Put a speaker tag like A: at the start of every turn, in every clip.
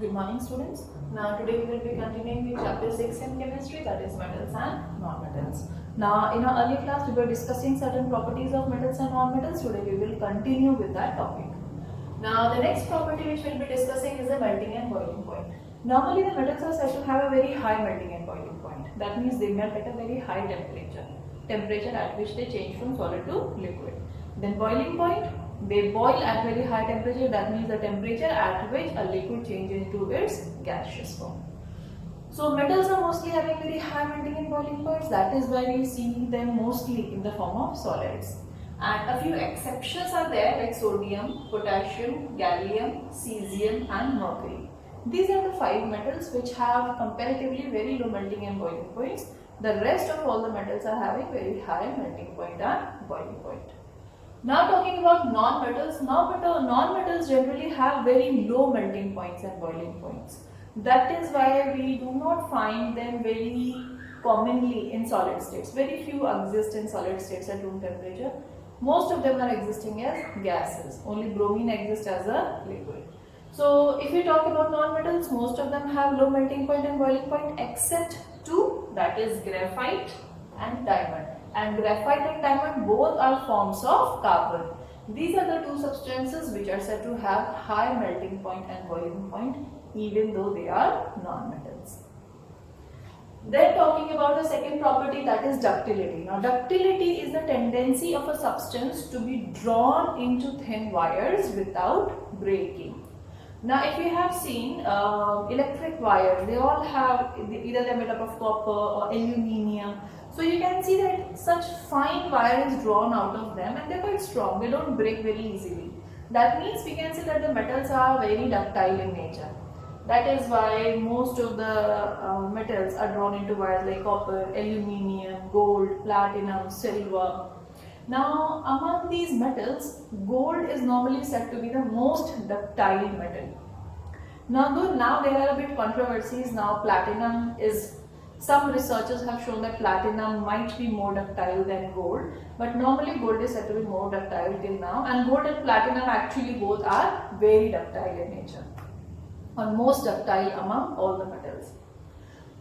A: Good morning, students. Now today we will be continuing with chapter 6 in chemistry, that is metals and non-metals. Now in our earlier class we were discussing certain properties of metals and non-metals. Today we will continue with that topic. Now the next property which we will be discussing is the melting and boiling point. Normally the metals are said to have a very high melting and boiling point. That means they melt at a very high temperature at which they change from solid to liquid. Then boiling point, they boil at very high temperature, that means the temperature at which a liquid changes into its gaseous form. So metals are mostly having very high melting and boiling points, that is why we see them mostly in the form of solids. And a few exceptions are there like sodium, potassium, gallium, cesium and mercury. These are the 5 metals which have comparatively very low melting and boiling points. The rest of all the metals are having very high melting point and boiling point. Now talking about non-metals, non-metals generally have very low melting points and boiling points. That is why we do not find them very commonly in solid states. Very few exist in solid states at room temperature. Most of them are existing as gases. Only bromine exists as a liquid. So if we talk about non-metals, most of them have low melting point and boiling point except 2, that is graphite and diamond. And graphite and diamond both are forms of carbon. These are the 2 substances which are said to have high melting point and boiling point even though they are non-metals. Then talking about the second property, that is ductility. Now ductility is the tendency of a substance to be drawn into thin wires without breaking. Now if you have seen electric wires, they all have either they're made up of copper or aluminium. So you can see that such fine wire is drawn out of them and they're quite strong, they don't break very easily. That means we can say that the metals are very ductile in nature. That is why most of the metals are drawn into wires like copper, aluminium, gold, platinum, silver. Now among these metals, gold is normally said to be the most ductile metal. Now there are a bit controversies. Now platinum is, some researchers have shown that platinum might be more ductile than gold, but normally gold is said to be more ductile till now, and gold and platinum actually both are very ductile in nature, or most ductile among all the metals.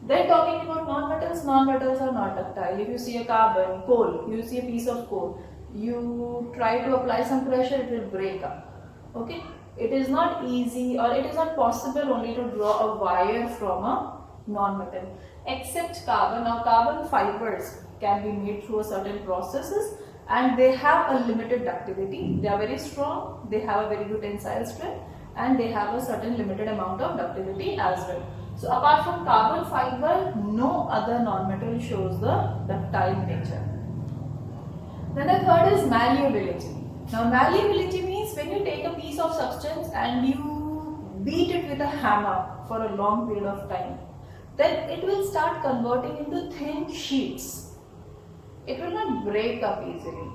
A: Then talking about non-metals are not ductile. If you see a carbon, coal, you see a piece of coal, you try to apply some pressure, it will break up. Okay, it is not easy or it is not possible only to draw a wire from a non-metal except carbon. Now carbon fibers can be made through a certain processes and they have a limited ductility. They are very strong, they have a very good tensile strength and they have a certain limited amount of ductility as well. So apart from carbon fiber, no other non-metal shows the ductile nature. Then the third is malleability. Now malleability means when you take a piece of substance and you beat it with a hammer for a long period of time, then it will start converting into thin sheets. It will not break up easily.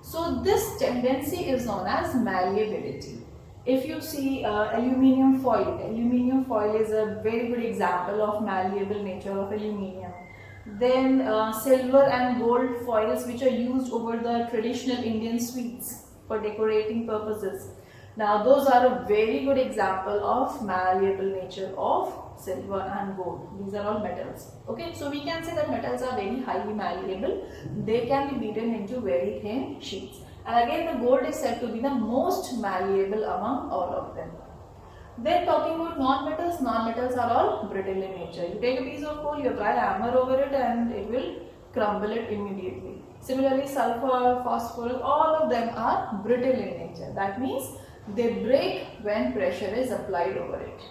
A: So this tendency is known as malleability. If you see aluminium foil is a very good example of malleable nature of aluminium. Then silver and gold foils which are used over the traditional Indian sweets for decorating purposes. Now those are a very good example of malleable nature of silver and gold. These are all metals. Okay, so we can say that metals are very highly malleable. They can be beaten into very thin sheets. And again the gold is said to be the most malleable among all of them. Then talking about non-metals are all brittle in nature. You take a piece of coal, you apply a hammer over it and it will crumble it immediately. Similarly sulfur, phosphorus, all of them are brittle in nature. That means they break when pressure is applied over it.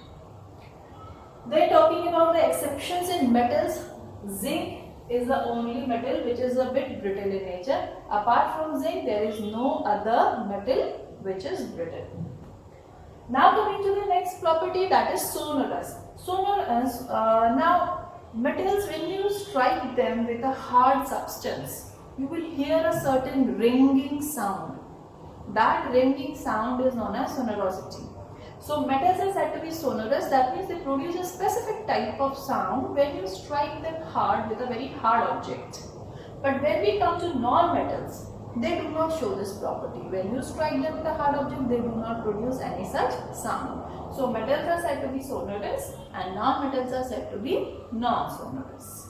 A: Then talking about the exceptions in metals, zinc is the only metal which is a bit brittle in nature. Apart from zinc, there is no other metal which is brittle. Now coming to the next property, that is sonorous. Now metals, when you strike them with a hard substance, you will hear a certain ringing sound. That ringing sound is known as sonorosity. So metals are said to be sonorous, that means they produce a specific type of sound when you strike them hard with a very hard object. But when we come to non-metals, they do not show this property. When you strike them with a hard object, they do not produce any such sound. So metals are said to be sonorous and non-metals are said to be non-sonorous.